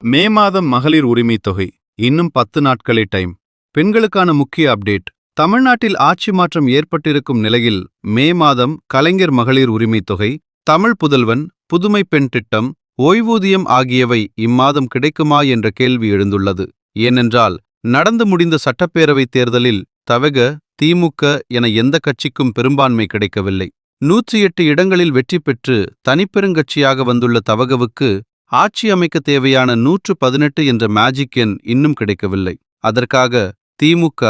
மே மாதம் மகளிர் உரிமை தொகை இன்னும் 10 நாட்களே டைம். பெண்களுக்கான முக்கிய அப்டேட். தமிழ்நாட்டில் ஆட்சி மாற்றம் ஏற்பட்டிருக்கும் நிலையில் மே மாதம் கலைஞர் மகளிர் உரிமை தொகை, தமிழ் புதல்வன், புதுமை பெண் திட்டம், ஓய்வூதியம் ஆகியவை இம்மாதம் கிடைக்குமா என்ற கேள்வி எழுந்துள்ளது. ஏனென்றால் நடந்து முடிந்த சட்டப்பேரவைத் தேர்தலில் தவக, திமுக என எந்த கட்சிக்கும் பெரும்பான்மை கிடைக்கவில்லை. 108 இடங்களில் வெற்றி பெற்று தனிப்பெருங்கட்சியாக வந்துள்ள தவகவுக்கு ஆட்சி அமைக்க தேவையான 118 என்ற மேஜிக் எண் இன்னும் கிடைக்கவில்லை. அதற்காக திமுக,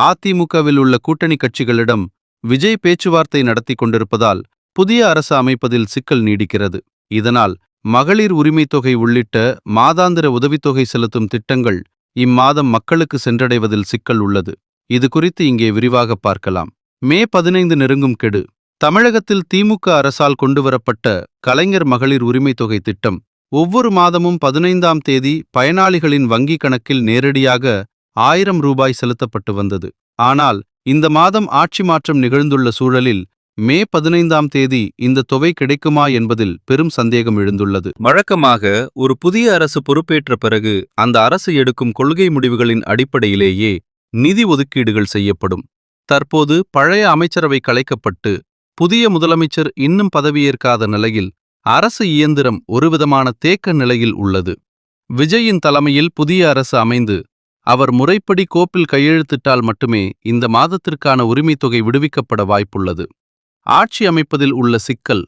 அதிமுகவில் உள்ள கூட்டணி கட்சிகளிடம் விஜய் பேச்சுவார்த்தை நடத்தி கொண்டிருப்பதால் புதிய அரசு அமைப்பதில் சிக்கல் நீடிக்கிறது. இதனால் மகளிர் உரிமை தொகை உள்ளிட்ட மாதாந்திர உதவித்தொகை செலுத்தும் திட்டங்கள் இம்மாதம் மக்களுக்கு சென்றடைவதில் சிக்கல் உள்ளது. இது குறித்து இங்கே விரிவாக பார்க்கலாம். மே 15 நெருங்கும் கெடு. தமிழகத்தில் திமுக அரசால் கொண்டுவரப்பட்ட கலைஞர் மகளிர் உரிமை தொகை திட்டம் ஒவ்வொரு மாதமும் 15ஆம் தேதி பயனாளிகளின் வங்கிக் கணக்கில் நேரடியாக 1000 ரூபாய் செலுத்தப்பட்டு வந்தது. ஆனால் இந்த மாதம் ஆட்சி மாற்றம் நிகழ்ந்துள்ள சூழலில் மே 15ஆம் தேதி இந்த தொகை கிடைக்குமா என்பதில் பெரும் சந்தேகம் எழுந்துள்ளது. வழக்கமாக ஒரு புதிய அரசு பொறுப்பேற்ற பிறகு அந்த அரசு எடுக்கும் கொள்கை முடிவுகளின் அடிப்படையிலேயே நிதி ஒதுக்கீடுகள் செய்யப்படும். தற்போது பழைய அமைச்சரவை கலைக்கப்பட்டு புதிய முதலமைச்சர் இன்னும் பதவியேற்காத நிலையில் அரசு இயந்திரம் ஒருவிதமான தேக்க நிலையில் உள்ளது. விஜயின் தலைமையில் புதிய அரசு அமைந்து அவர் முறைப்படி கோப்பில் கையெழுத்திட்டால் மட்டுமே இந்த மாதத்திற்கான உரிமை தொகை விடுவிக்கப்பட வாய்ப்புள்ளது. ஆட்சி அமைப்பதில் உள்ள சிக்கல்.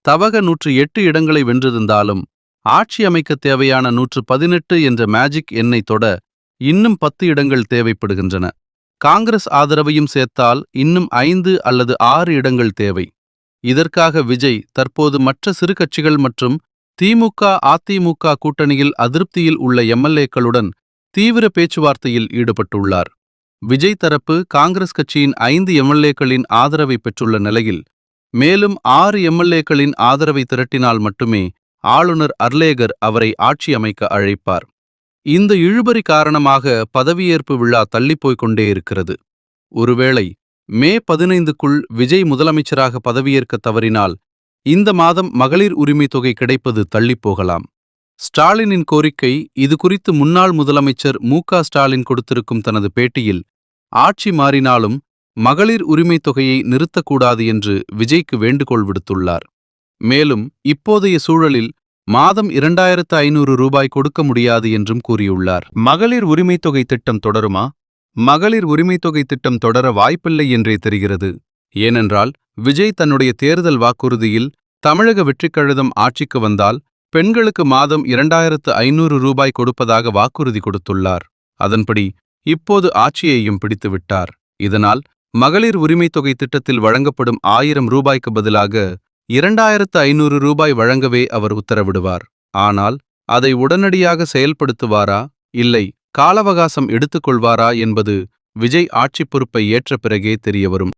தவக 108 இடங்களை வென்றிருந்தாலும் ஆட்சி அமைக்க தேவையான 118 என்ற மேஜிக் எண்ணை தொட இன்னும் 10 இடங்கள் தேவைப்படுகின்றன. காங்கிரஸ் ஆதரவையும் சேர்த்தால் இன்னும் 5 அல்லது 6 இடங்கள் தேவை. இதற்காக விஜய் தற்போது மற்ற சிறு கட்சிகள் மற்றும் திமுக, அதிமுக கூட்டணியில் அதிருப்தியில் உள்ள எம்எல்ஏக்களுடன் தீவிர பேச்சுவார்த்தையில் ஈடுபட்டுள்ளார். விஜய் தரப்பு காங்கிரஸ் கட்சியின் 5 எம்எல்ஏக்களின் ஆதரவை பெற்றுள்ள நிலையில் மேலும் 6 எம்எல்ஏக்களின் ஆதரவை திரட்டினால் மட்டுமே ஆளுநர் அர்லேகர் அவரை ஆட்சி அமைக்க அழைப்பார். இந்த இழுபறி காரணமாக பதவியேற்பு விழா தள்ளிப்போய்க் கொண்டே இருக்கிறது. ஒருவேளை மே 15க்குள் விஜய் முதலமைச்சராக பதவியேற்க தவறினால் இந்த மாதம் மகளிர் உரிமை தொகை கிடைப்பது தள்ளிப்போகலாம். ஸ்டாலினின் கோரிக்கை. இது குறித்து முன்னாள் முதலமைச்சர் மு.க. ஸ்டாலின் கொடுத்திருக்கும் தனது பேட்டியில் ஆட்சி மாறினாலும் மகளிர் உரிமை தொகையை நிறுத்தக்கூடாது என்று விஜய்க்கு வேண்டுகோள் விடுத்துள்ளார். மேலும் இப்போதைய சூழலில் மாதம் 2500 ரூபாய் கொடுக்க முடியாது என்றும் கூறியுள்ளார். மகளிர் உரிமை தொகை திட்டம் தொடருமா? மகளிர் உரிமை தொகை திட்டம் தொடர வாய்ப்பில்லை என்றே தெரிகிறது. ஏனென்றால் விஜய் தன்னுடைய தேர்தல் வாக்குறுதியில் தமிழக வெற்றிக் கழகம் ஆட்சிக்கு வந்தால் பெண்களுக்கு மாதம் 2500 ரூபாய் கொடுப்பதாக வாக்குறுதி கொடுத்துள்ளார். அதன்படி இப்போது ஆட்சியையும் பிடித்துவிட்டார். இதனால் மகளிர் உரிமை தொகை திட்டத்தில் வழங்கப்படும் 1000 ரூபாய்க்கு பதிலாக 2500 ரூபாய் வழங்கவே அவர் உத்தரவிடுவார். ஆனால் அதை உடனடியாக செயல்படுத்துவாரா, இல்லை காலவகாசம் எடுத்துக்கொள்வாரா என்பது விஜய் ஆட்சி பொறுப்பை ஏற்ற பிறகே தெரியவரும்.